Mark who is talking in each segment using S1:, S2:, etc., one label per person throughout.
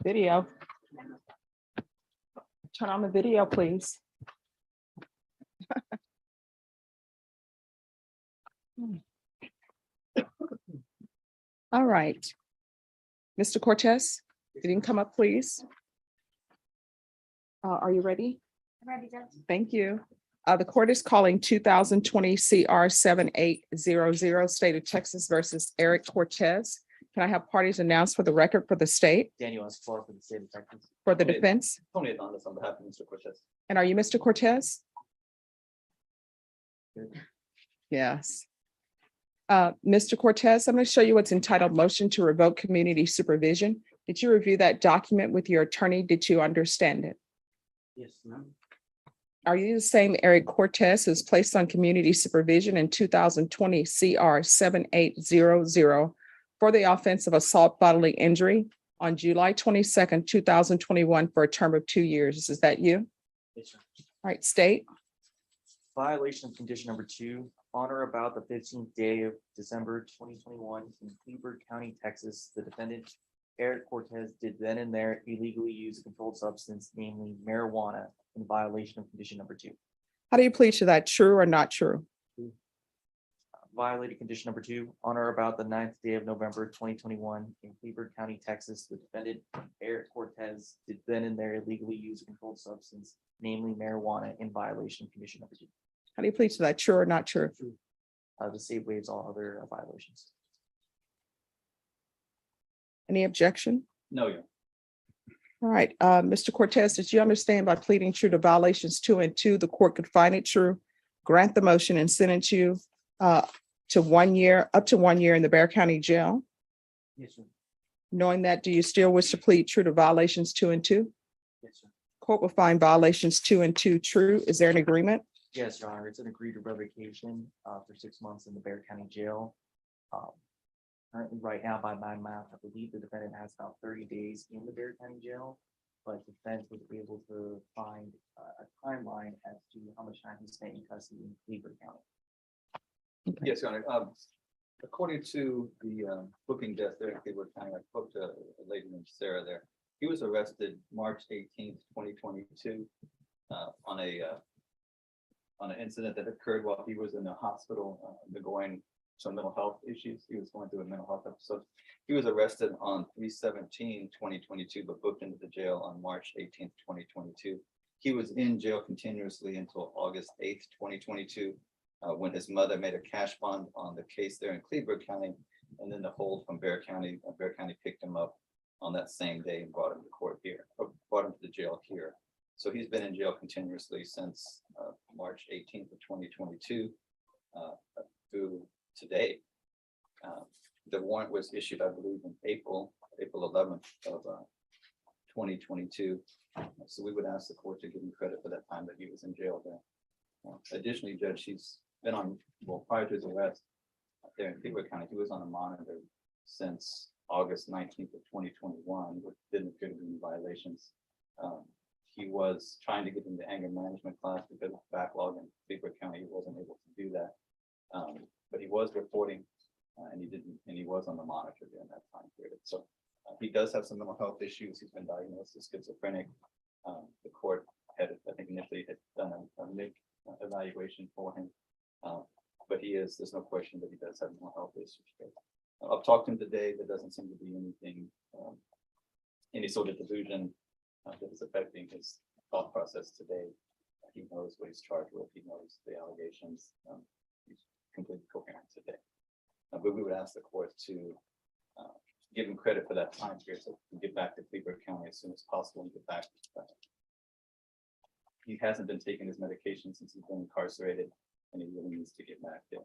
S1: video. Turn on the video, please. All right. Mr. Cortez, if you can come up, please. Are you ready?
S2: I'm ready, Judge.
S1: Thank you. The court is calling 2020 CR 7800 State of Texas versus Eric Cortez. Can I have parties announced for the record for the state,
S3: Daniel Escobar for the state of Texas.
S1: for the defense?
S3: Tony Adonis on behalf of Mr. Cortez.
S1: And are you Mr. Cortez? Yes. Mr. Cortez, I'm going to show you what's entitled Motion to Revoke Community Supervision. Did you review that document with your attorney? Did you understand it?
S3: Yes, ma'am.
S1: Are you the same Eric Cortez who's placed on community supervision in 2020 CR 7800 for the offense of assault bodily injury on July 22nd, 2021 for a term of 2 years? Is that you?
S3: Yes, sir.
S1: All right, state.
S3: Violation of condition number 2, on or about the 15th day of December 2021 in Cleburne County, Texas, the defendant Eric Cortez did then and there illegally use a controlled substance, namely marijuana, in violation of condition number 2.
S1: How do you plead to that? True or not true?
S3: Violated condition number 2, on or about the 9th day of November 2021 in Cleburne County, Texas, the defendant Eric Cortez did then and there illegally use a controlled substance, namely marijuana, in violation of condition number 2.
S1: How do you plead to that? True or not true?
S3: The state waives all other violations.
S1: Any objection?
S3: No, yeah.
S1: All right, Mr. Cortez, did you understand by pleading true to violations 2 and 2, the court could find it true, grant the motion and sentence you to 1 year, up to 1 year in the Bexar County Jail?
S3: Yes, sir.
S1: Knowing that, do you still wish to plead true to violations 2 and 2?
S3: Yes, sir.
S1: Court will find violations 2 and 2 true. Is there an agreement?
S3: Yes, Your Honor. It's an agreed to revocation for 6 months in the Bexar County Jail. Currently, right now, by my math, I believe the defendant has about 30 days in the Bexar County Jail, but defense was able to find a timeline as to how much time he spent in custody in Cleburne County.
S4: Yes, Your Honor. According to the booking desk there in Cleburne County, I spoke to a lady named Sarah there. He was arrested March 18th, 2022, on an incident that occurred while he was in the hospital, undergoing some mental health issues. He was going through a mental health episode. He was arrested on 3/17/2022, but booked into the jail on March 18th, 2022. He was in jail continuously until August 8th, 2022, when his mother made a cash bond on the case there in Cleburne County, and then the hold from Bexar County. Bexar County picked him up on that same day and brought him to court here, or brought him to the jail here. So he's been in jail continuously since March 18th of 2022 through today. The warrant was issued, I believe, in April 11th of 2022. So we would ask the court to give him credit for that time that he was in jail there. Additionally, Judge, he's been on, well, prior to his arrest there in Cleburne County, he was on a monitor since August 19th of 2021, which didn't appear to be any violations. He was trying to get into anger management class because of backlog in Cleburne County. He wasn't able to do that. But he was reporting and he was on the monitor during that time period. So he does have some mental health issues. He's been diagnosed as schizophrenic. The court had, I think, initially had done a MIG evaluation for him. But there's no question that he does have mental health issues. I've talked to him today. There doesn't seem to be anything, any sort of delusion that is affecting his thought process today. He knows what he's charged with. He knows the allegations. He's completely coherent today. But we would ask the court to give him credit for that time period so he can get back to Cleburne County as soon as possible and get back. He hasn't been taking his medication since he's been incarcerated, and he really needs to get back there.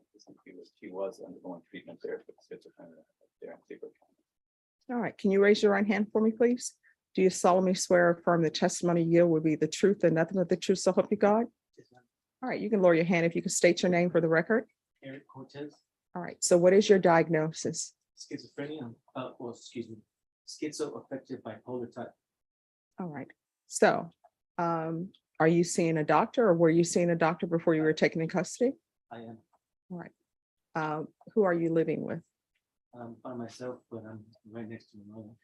S4: He was undergoing treatment there for schizophrenia there in Cleburne County.
S1: All right, can you raise your right hand for me, please? Do you solemnly swear or affirm the testimony you will be the truth and nothing but the truth, so help you God? All right, you can lower your hand if you could state your name for the record.
S5: Eric Cortez,
S1: All right, so what is your diagnosis?
S5: schizophrenia, schizoaffective bipolar type.
S1: All right, so are you seeing a doctor or were you seeing a doctor before you were taken in custody?
S5: I am
S1: All right, who are you living with?
S5: by myself, but I'm right next to my mother.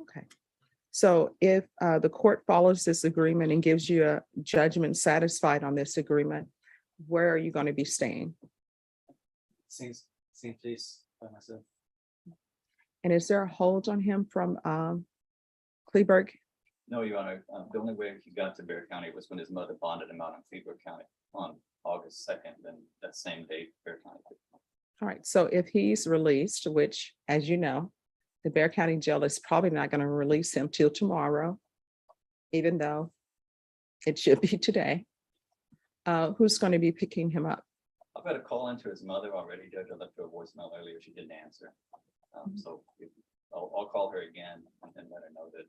S1: Okay. So if the court follows this agreement and gives you a judgment satisfied on this agreement, where are you going to be staying?
S5: Same place by myself.
S1: And is there a hold on him from Kleberg?
S4: No, Your Honor, the only way he got to Bear County was when his mother bonded him out in Cleveland County on August 2nd, then that same date, Bear County.
S1: All right, so if he's released, which, as you know, the Bear County Jail is probably not going to release him till tomorrow, even though it should be today. Who's going to be picking him up?
S4: I've got a call into his mother already, Judge. I left her a voicemail earlier. She didn't answer. So I'll call her again and then let her know that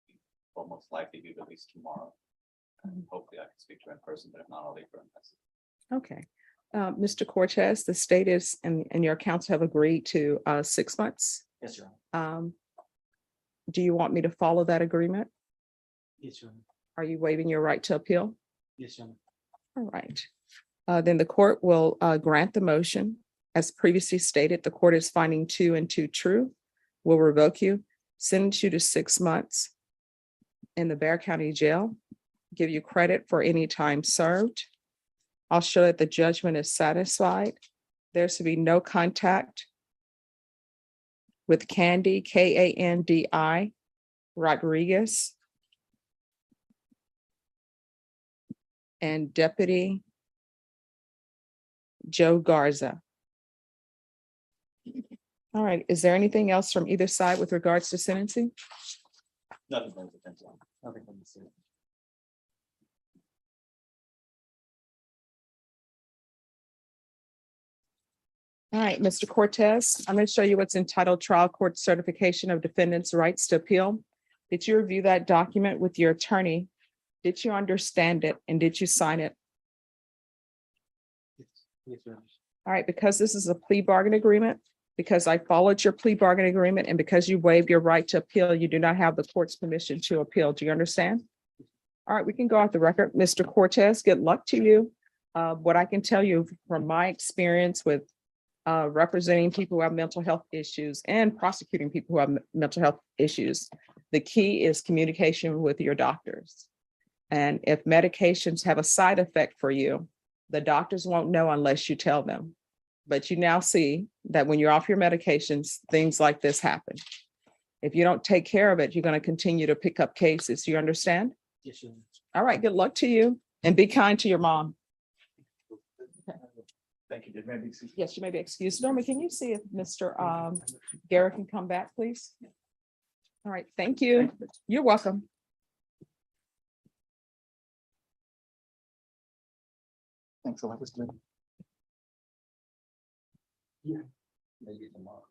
S4: he will most likely be released tomorrow. And hopefully I can speak to her in person, but if not, I'll leave her a message.
S1: Okay. Mr. Cortez, the state is, and your counsel have agreed to 6 months.
S5: Yes, Your Honor.
S1: Do you want me to follow that agreement?
S5: Yes, Your Honor.
S1: Are you waiving your right to appeal?
S5: Yes, Your Honor.
S1: All right. Then the court will grant the motion. As previously stated, the court is finding 2 and 2 true, will revoke you, sentence you to 6 months in the Bear County Jail, give you credit for any time served. I'll show that the judgment is satisfied. There's to be no contact with Candy, Kandi Rodriguez, and Deputy Joe Garza. All right, is there anything else from either side with regards to sentencing?
S4: Nothing brings attention.
S5: Nothing from the city.
S1: All right, Mr. Cortez, I'm going to show you what's entitled Trial Court Certification of Defendant's Rights to Appeal. Did you review that document with your attorney? Did you understand it and did you sign it?
S5: Yes, Your Honor.
S1: All right, because this is a plea bargain agreement, because I followed your plea bargain agreement and because you waived your right to appeal, you do not have the court's permission to appeal. Do you understand? All right, we can go off the record. Mr. Cortez, good luck to you. What I can tell you from my experience with representing people who have mental health issues and prosecuting people who have mental health issues, the key is communication with your doctors. And if medications have a side effect for you, the doctors won't know unless you tell them. But you now see that when you're off your medications, things like this happen. If you don't take care of it, you're going to continue to pick up cases. You understand?
S5: Yes, Your Honor.
S1: All right, good luck to you and be kind to your mom.
S3: Thank you, Judge. May I be excused?
S1: Yes, you may be excused. Norma, can you see if Mr. Garrett can come back, please? All right, thank you. You're welcome.
S3: Thanks a lot, Mr.
S4: Maybe tomorrow.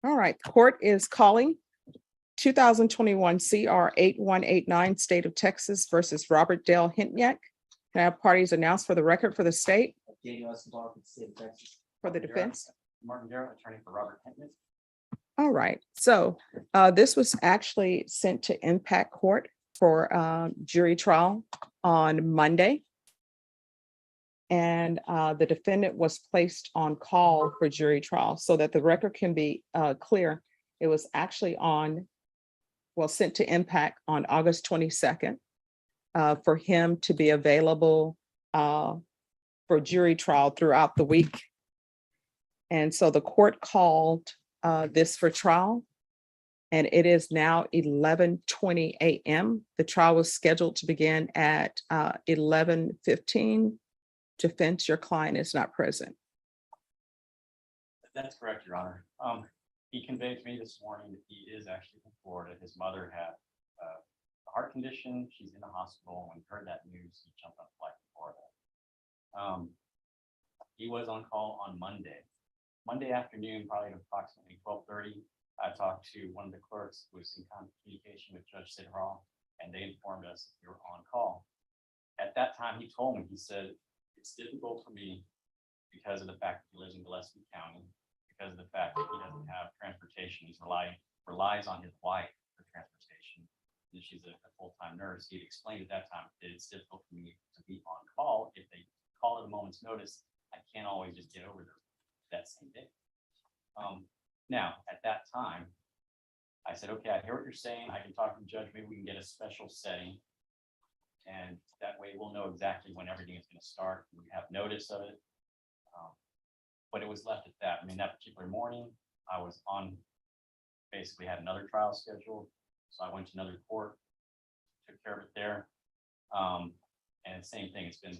S1: All right, court is calling 2021 CR 8189 State of Texas versus Robert Dale Hintnick. Can I have parties announced for the record for the state,
S5: Daniel Escobar from the state of Texas.
S1: for the defense?
S5: Martin Darrow, attorney for Robert Hinton.
S1: All right, so this was actually sent to Impact Court for jury trial on Monday. And the defendant was placed on call for jury trial so that the record can be clear. It was actually sent to Impact on August 22nd for him to be available for jury trial throughout the week. And so the court called this for trial. And it is now 11:20 a.m. The trial was scheduled to begin at 11:15. Defense, your client is not present.
S2: That's correct, Your Honor. He conveyed to me this morning that he is actually from Florida. His mother had a heart condition. She's in the hospital. When he heard that news, he jumped on a flight to Florida. He was on call on Monday. Monday afternoon, probably at approximately 12:30, I talked to one of the clerks who was in communication with Judge Sidral, and they informed us that we were on call. At that time, he told me, he said, it's difficult for me because of the fact that he lives in Gillespie County, because of the fact that he doesn't have transportation. He relies on his wife for transportation. And she's a full-time nurse. He explained at that time that it's difficult for me to be on call. If they call at a moment's notice, I can't always just get over there that same day. Now, at that time, I said, okay, I hear what you're saying. I can talk to the judge. Maybe we can get a special setting. And that way we'll know exactly when everything is going to start. We have notice of it. But it was left at that. I mean, that particular morning, I was basically had another trial scheduled. So I went to another court, took care of it there. And same thing, it's been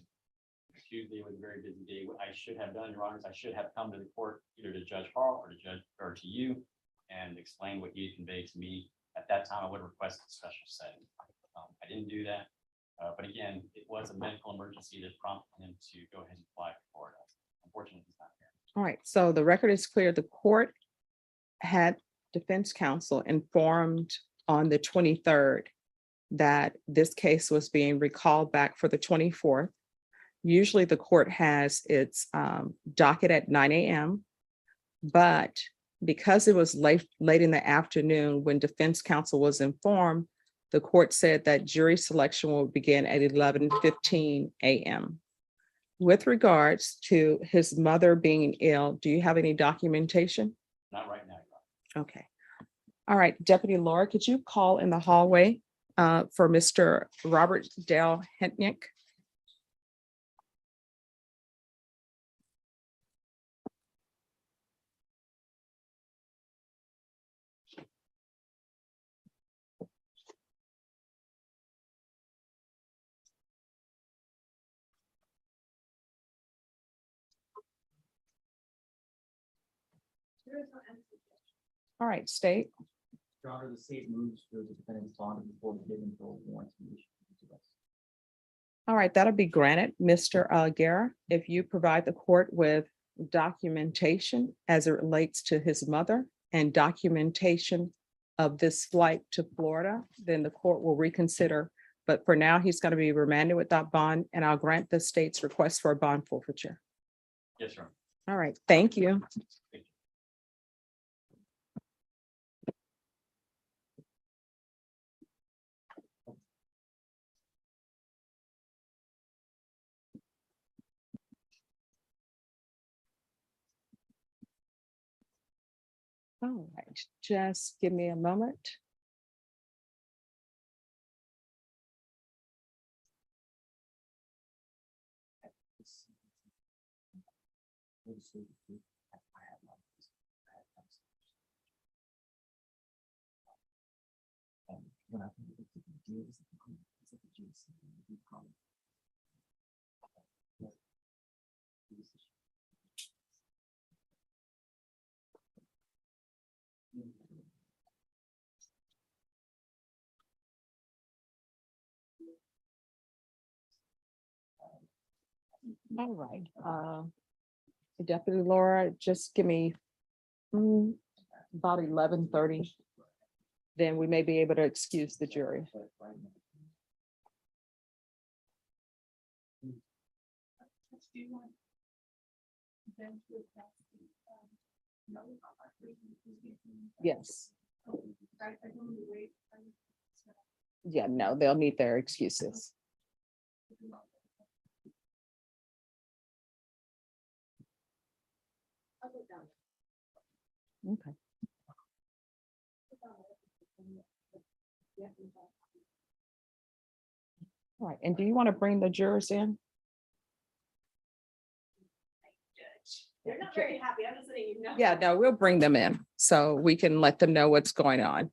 S2: Tuesday was a very busy day. What I should have done, Your Honors, I should have come to the court, either to Judge Hall or to you, and explain what you conveyed to me. At that time, I would have requested a special setting. I didn't do that. But again, it was a medical emergency that prompted him to go ahead and fly to Florida. Unfortunately, he's not here.
S1: All right, so the record is clear. The court had defense counsel informed on the 23rd that this case was being recalled back for the 24th. Usually the court has its docket at 9 a.m. But because it was late in the afternoon when defense counsel was informed, the court said that jury selection will begin at 11:15 a.m. With regards to his mother being ill, do you have any documentation?
S2: Not right now, Your Honor.
S1: Okay. All right, Deputy Laura, could you call in the hallway for Mr. Robert Dale Hintnick? All right, state.
S3: Your Honor, the state moves for the defendant's bond before the given for warrant to be issued to us.
S1: All right, that'll be granted. Mr. Guerra, if you provide the court with documentation as it relates to his mother and documentation of this flight to Florida, then the court will reconsider. But for now, he's going to be remanded without bond, and I'll grant the state's request for a bond forfeiture.
S2: Yes, sir.
S1: All right, thank you. All right, just give me a moment.
S3: When I think of the deals, it's like the juice.
S1: All right, Deputy Laura, just give me about 11:30, then we may be able to excuse the jury. Yes. Yeah, no, they'll need their excuses. Okay. All right, and do you want to bring the jurors in?
S6: They're not very happy. I'm just letting you know.
S1: Yeah, no, we'll bring them in so we can let them know what's going on.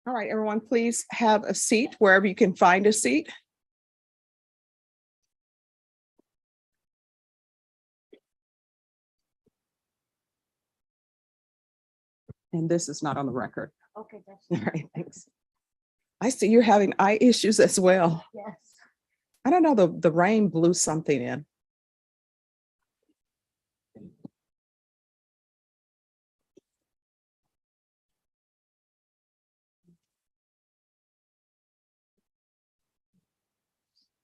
S1: All right, everyone, please have a seat wherever you can find a seat. And this is not on the record.
S6: Okay, that's,
S1: All right, thanks. I see you're having eye issues as well.
S6: yes.
S1: I don't know, the rain blew something in.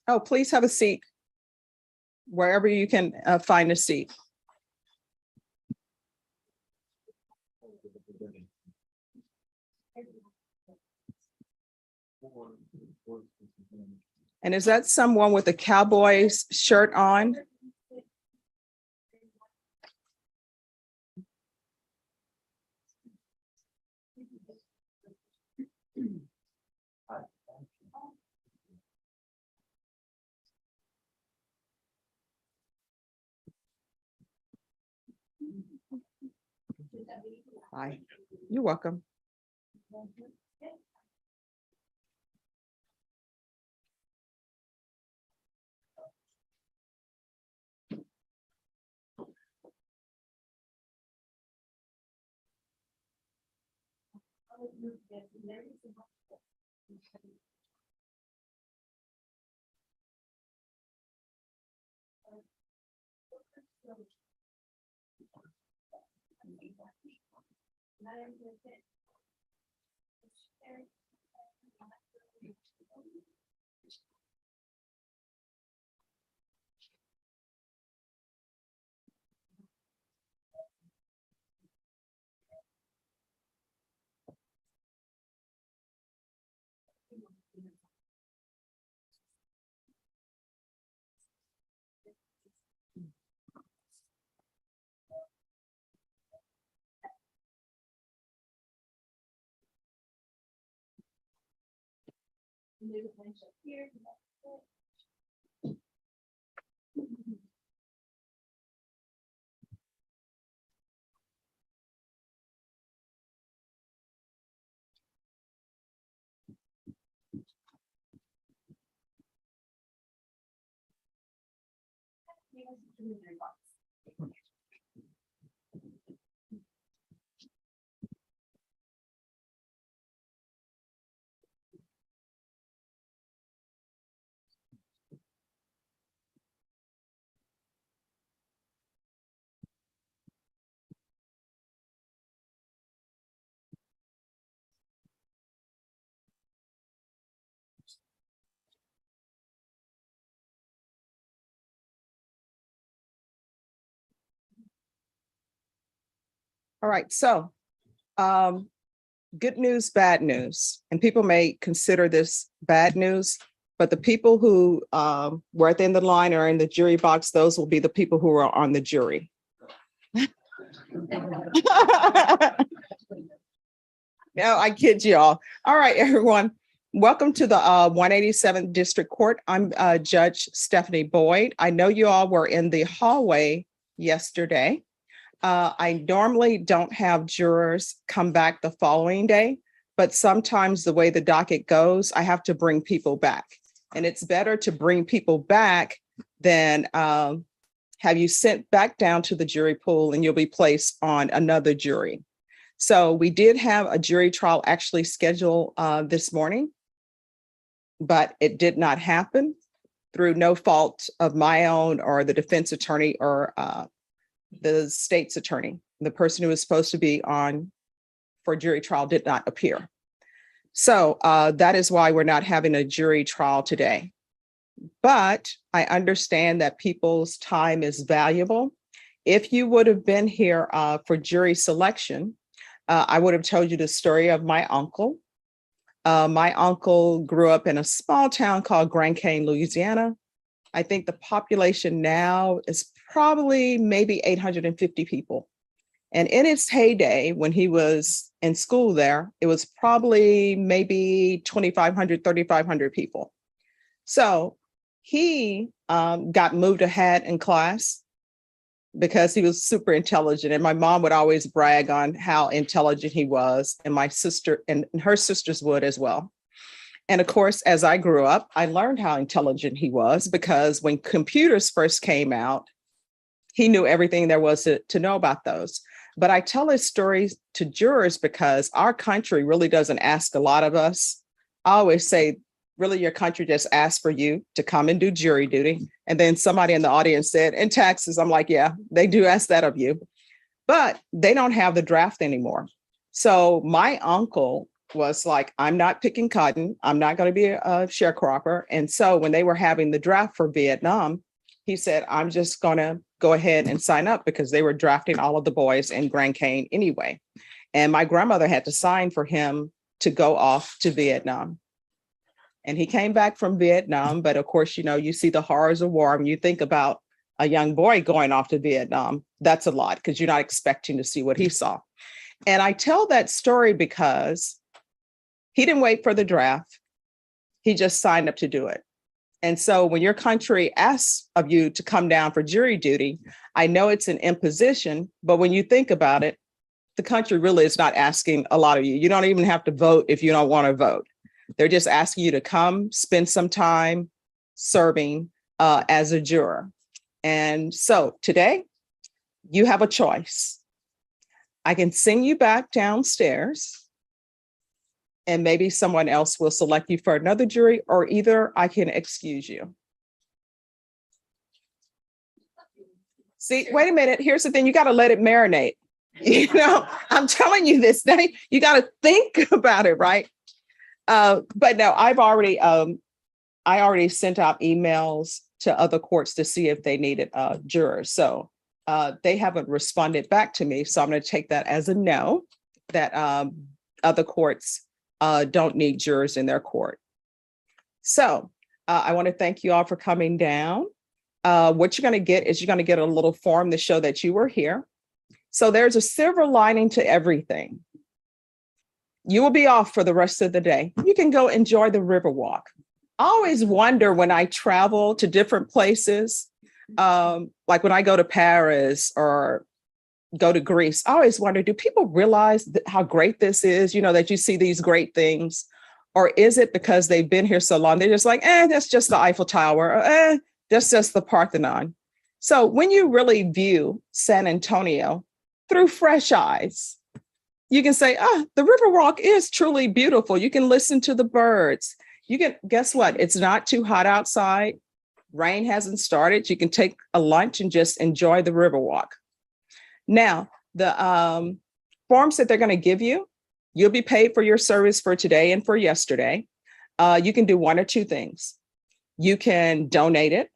S1: Oh, please have a seat wherever you can find a seat. And is that someone with a Cowboys shirt on? Hi, you're welcome. All right, so good news, bad news, and people may consider this bad news, but the people who were at the end of the line or in the jury box, those will be the people who are on the jury. No, I kid you all. All right, everyone. Welcome to the 187th District Court. I'm Judge Stephanie Boyd. I know you all were in the hallway yesterday. I normally don't have jurors come back the following day, but sometimes the way the docket goes, I have to bring people back. And it's better to bring people back than have you sent back down to the jury pool and you'll be placed on another jury. So we did have a jury trial actually scheduled this morning, but it did not happen through no fault of my own or the defense attorney or the state's attorney. The person who was supposed to be on for jury trial did not appear. So that is why we're not having a jury trial today. But I understand that people's time is valuable. If you would have been here for jury selection, I would have told you the story of my uncle. My uncle grew up in a small town called Grand Cane, Louisiana. I think the population now is probably maybe 850 people. And in its heyday, when he was in school there, it was probably maybe 2,500, 3,500 people. So he got moved ahead in class because he was super intelligent. And my mom would always brag on how intelligent he was. And my sister and her sisters would as well. And of course, as I grew up, I learned how intelligent he was because when computers first came out, he knew everything there was to know about those. But I tell his stories to jurors because our country really doesn't ask a lot of us. I always say, really, your country just asks for you to come and do jury duty. And then somebody in the audience said, and taxes. I'm like, yeah, they do ask that of you. But they don't have the draft anymore. So my uncle was like, I'm not picking cotton. I'm not going to be a sharecropper. And so when they were having the draft for Vietnam, he said, I'm just going to go ahead and sign up because they were drafting all of the boys in Grand Cane anyway. And my grandmother had to sign for him to go off to Vietnam. And he came back from Vietnam. But of course, you know, you see the horrors of war and you think about a young boy going off to Vietnam. That's a lot because you're not expecting to see what he saw. And I tell that story because he didn't wait for the draft. He just signed up to do it. And so when your country asks of you to come down for jury duty, I know it's an imposition, but when you think about it, the country really is not asking a lot of you. You don't even have to vote if you don't want to vote. They're just asking you to come spend some time serving as a juror. And so today you have a choice. I can send you back downstairs and maybe someone else will select you for another jury, or either I can excuse you. See, wait a minute. Here's the thing. You got to let it marinate. You know, I'm telling you this thing. You got to think about it, right? But no, I already sent out emails to other courts to see if they needed jurors. So they haven't responded back to me. So I'm going to take that as a no, that other courts don't need jurors in their court. So I want to thank you all for coming down. What you're going to get is you're going to get a little form to show that you were here. So there's a silver lining to everything. You will be off for the rest of the day. You can go enjoy the Riverwalk. I always wonder when I travel to different places, like when I go to Paris or go to Greece, I always wonder, do people realize how great this is, you know, that you see these great things? Or is it because they've been here so long, they're just like, that's just the Eiffel Tower, or that's just the Parthenon. So when you really view San Antonio through fresh eyes, you can say, the Riverwalk is truly beautiful. You can listen to the birds. You can, guess what? It's not too hot outside. Rain hasn't started. You can take a lunch and just enjoy the Riverwalk. Now, the forms that they're going to give you, you'll be paid for your service for today and for yesterday. You can do one or two things. You can donate it,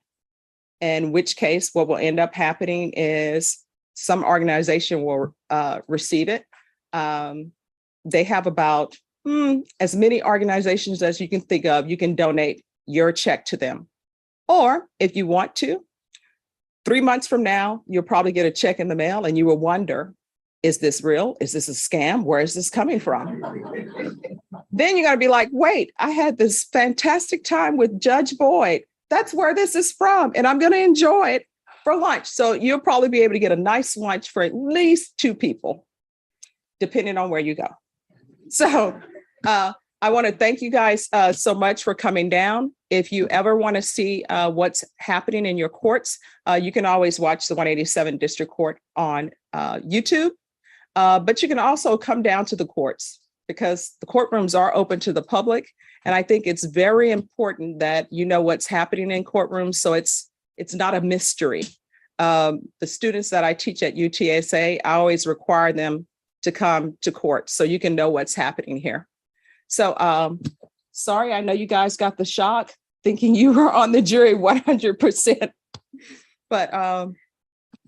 S1: in which case what will end up happening is some organization will receive it. They have about as many organizations as you can think of. You can donate your check to them. Or if you want to, 3 months from now, you'll probably get a check in the mail and you will wonder, is this real? Is this a scam? Where is this coming from? Then you're going to be like, wait, I had this fantastic time with Judge Boyd. That's where this is from. And I'm going to enjoy it. for lunch. So you'll probably be able to get a nice lunch for at least 2 people, depending on where you go. So I want to thank you guys so much for coming down. If you ever want to see what's happening in your courts, you can always watch the 187 District Court on YouTube. But you can also come down to the courts because the courtrooms are open to the public. And I think it's very important that you know what's happening in courtrooms. So it's not a mystery. The students that I teach at UTSA, I always require them to come to court so you can know what's happening here. So sorry, I know you guys got the shock thinking you were on the jury 100%. But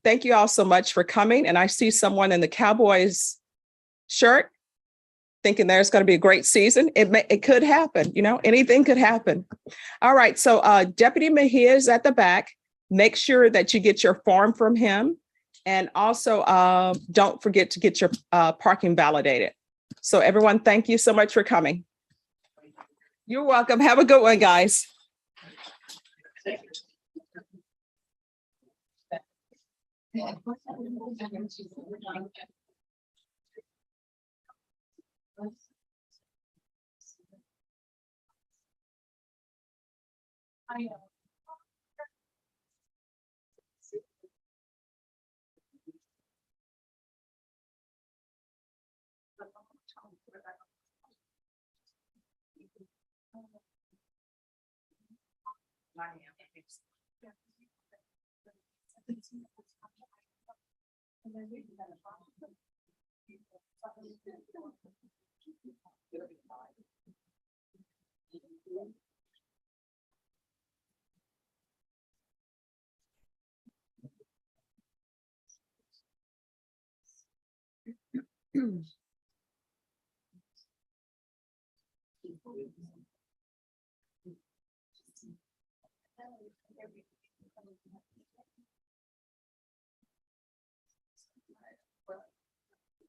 S1: thank you all so much for coming. And I see someone in the Cowboys shirt thinking there's going to be a great season. It could happen, you know, anything could happen. All right. So Deputy Mejia is at the back. Make sure that you get your form from him. And also don't forget to get your parking validated. So everyone, thank you so much for coming. You're welcome. Have a good one, guys.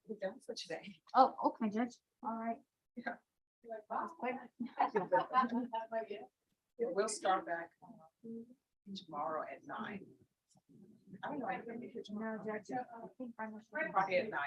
S1: We're done for today.
S7: Oh, okay, Judge. All right.
S1: We'll start back tomorrow at 9. I don't know.
S7: No, Judge. I think I must-
S1: Probably at 9.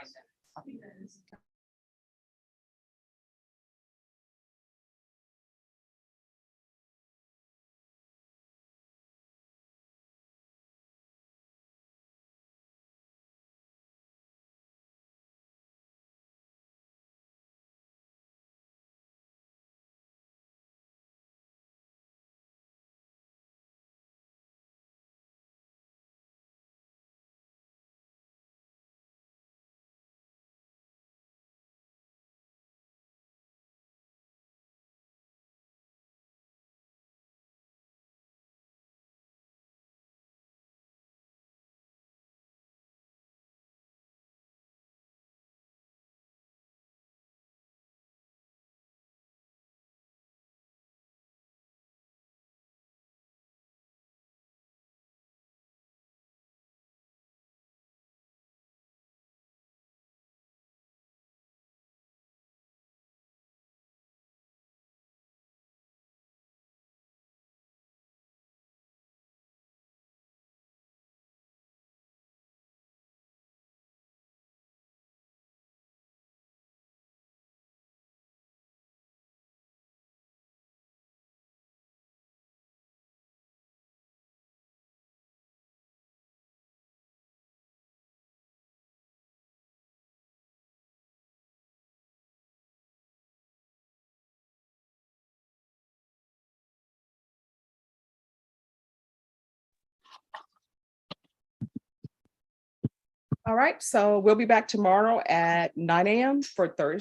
S1: All right. So we'll be back tomorrow at 9 a.m. for Thursday.